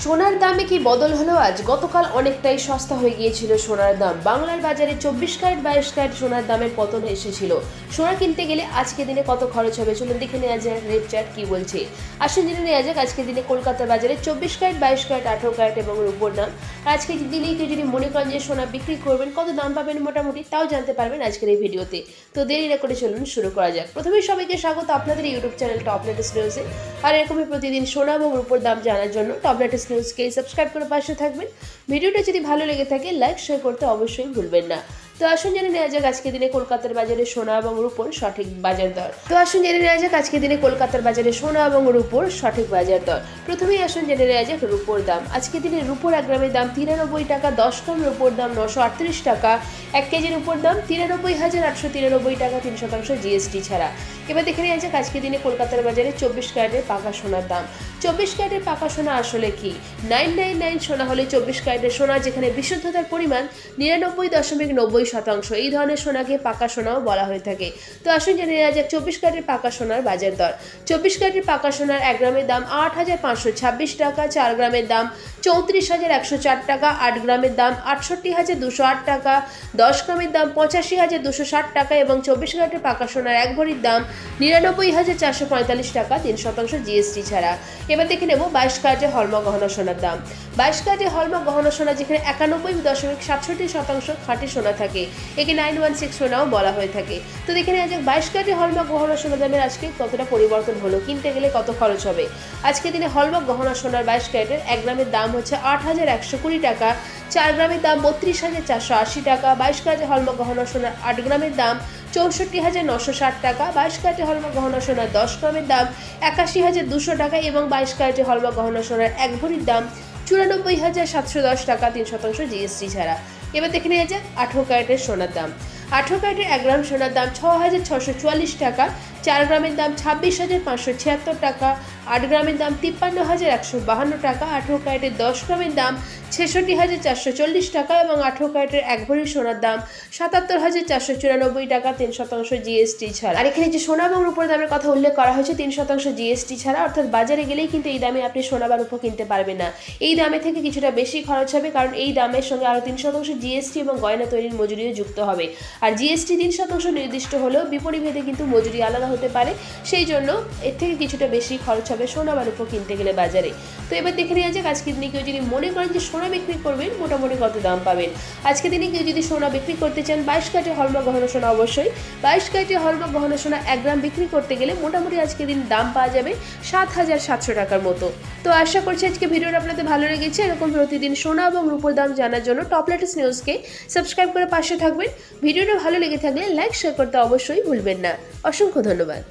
সোনার দামে কি বদল হলো আজ? গতকাল অনেকটাই সস্তা হয়ে গিয়েছিল সোনার দাম। বাংলার বাজারে 24 ক্যারেট 22 ক্যারেট সোনার দামের পতন এসেছিল। সোনা কিনতে গেলে আজকে দিনে কত খরচ হবে চলুন দেখে নেওয়া যাক রেট চার্ট কি বলছে। আসুন জেনে নেওয়া যাক আজকে দিনে কলকাতা বাজারে 24 ক্যারেট 22 ক্যারেট 18 ক্যারেট এবং রূপোর দাম। আজকে দিনেই কেউ যদি মনে করেন যে সোনা বিক্রি করবেন কত দাম পাবেন মোটামুটি তাও জানতে পারবেন আজকের এই ভিডিওতে। তো দেরি না করে চলুন শুরু করা যাক। প্রথমেই সবাইকে স্বাগত আপনাদের ইউটিউব চ্যানেল টপ লেটেস্ট নিউজে। আর এরকমই প্রতিদিন সোনা এবং রূপোর দাম জানার জন্য টপ লেটেস্ট নিউজকে সাবস্ক্রাইব করে পাশে থাকবেন। ভিডিওটা যদি ভালো লেগে থাকে লাইক শেয়ার করতে অবশ্যই ভুলবেন না। তো আসুন জেনে নেওয়া যাক আজকে দিনে কলকাতার বাজারে সোনা এবং রূপোর সঠিক বাজার দর। প্রথমেই আসুন জেনে নেওয়া যাক রূপোর দাম। আজকে দিনে রূপোর 1 গ্রামের দাম 93 টাকা, 10 গ্রাম রূপোর দাম 938 টাকা, 1 কেজির রূপোর দাম 93,893 টাকা 3% জিএসটি ছাড়া। এবার দেখে নেওয়া যাক আজকে দিনে কলকাতার বাজারে 24 ক্যারেটের পাকা সোনার দাম। 24 ক্যারেটের পাকা সোনা আসলে কি? 999 সোনা হলে 24 ক্যারেটের সোনা, যেখানে বিশুদ্ধতার পরিমাণ 99.90%। এই ধরনের সোনাকে পাকা সোনাও বলা হয়ে থাকে। তো আসুন জেনে নেওয়া যাক 24 ক্যারেটের পাকা সোনার বাজার দর। 24 ক্যারেটের পাকা সোনার 1 গ্রামের দাম 8,526 টাকা, 4 গ্রামের দাম 34,104 টাকা, 8 গ্রামের দাম 68,208 টাকা, 10 গ্রামের দাম 85,260 টাকা এবং 24 ক্যারেটের পাকা সোনার 1 ভরির দাম 99,445 টাকা 3% জিএসটি ছাড়া। এবার দেখে নেব 22 ক্যারেটের হলমার্ক গহনা সোনার দাম। 22 ক্যারেটের হলমার্ক গহনা সোনা, যেখানে 91.67% খাঁটি সোনা থাকে, একে 916 সোনাও বলা হয়ে থাকে। তো দেখে নেওয়া যাক 22 ক্যারেটের হলমার্ক গহনা সোনার দামের আজকে কতটা পরিবর্তন হলো, কিনতে গেলে কত খরচ হবে। আজকে দিনে হলমার্ক গহনা সোনার 22 ক্যারেটের 1 গ্রামের দাম হচ্ছে 8,120 টাকা, 4 গ্রামের দাম 32,480 টাকা, 22 ক্যারেটের হলমার্ক গহনা সোনার 8 গ্রামের দাম 64,960 টাকা, 22 ক্যারেটের হলমার্ক গহনা সোনার 10 গ্রামের দাম 81,200 টাকা এবং 22 ক্যারেটের হলমার্ক গহনা সোনার 1 ভরির দাম 94,710 টাকা 3% জিএসটি ছাড়া। এবার দেখে নেওয়া যাক 18 ক্যারেটের সোনার দাম। 18 ক্যারেটের 1 গ্রাম সোনার দাম 6,644 টাকা, 4 গ্রামের দাম 26,576 টাকা, 8 গ্রামের দাম 53,152 টাকা, 18 ক্যারেটের 10 গ্রামের দাম 66,440 টাকা এবং 18 ক্যারেটের 1 ভরি সোনার দাম 77,494 টাকা 3% জিএসটি ছাড়া। আর এখানে যে সোনা এবং রূপোর দামের কথা উল্লেখ করা হয়েছে 3% জিএসটি ছাড়া, অর্থাৎ বাজারে গেলেই কিন্তু এই দামে আপনি সোনা বা রূপো কিনতে পারবেন না। এই দামে থেকে কিছুটা বেশি খরচ হবে, কারণ এই দামের সঙ্গে আরও 3% জিএসটি এবং গয়না তৈরির মজুরিও যুক্ত হবে। আর জিএসটি 3% নির্দিষ্ট হলেও বিপণী ভেদে কিন্তু মজুরি আলাদা হতে পারে, সেই জন্য এর থেকে কিছুটা বেশি খরচ হবে সোনা বা রূপো কিনতে গেলে বাজারে। তো এবার দেখে নেওয়া যাক আজকের দিনে কেউ যদি মনে করেন যে সোনা বিক্রি করবেন মোটামুটি কত দাম পাবেন। আজকের দিনে কেউ যদি সোনা বিক্রি করতে চান 22 ক্যারেটের হলমার্ক গহনা সোনা, অবশ্যই 22 ক্যারেটের হলমার্ক গহনা সোনা 1 গ্রাম বিক্রি করতে গেলে মোটামুটি আজকের দিন দাম পাওয়া যাবে 7,700 টাকার মতো। তো আশা করছি আজকে ভিডিওটা আপনাদের ভালো লেগেছে। এরকম প্রতিদিন সোনা এবং রূপোর দাম জানার জন্য টপ লেটেস্ট নিউজকে সাবস্ক্রাইব করে পাশে থাকবেন। ভিডিওটা ভালো লেগে থাকলে লাইক শেয়ার করতে অবশ্যই ভুলবেন না। অসংখ্য ধন্যবাদ।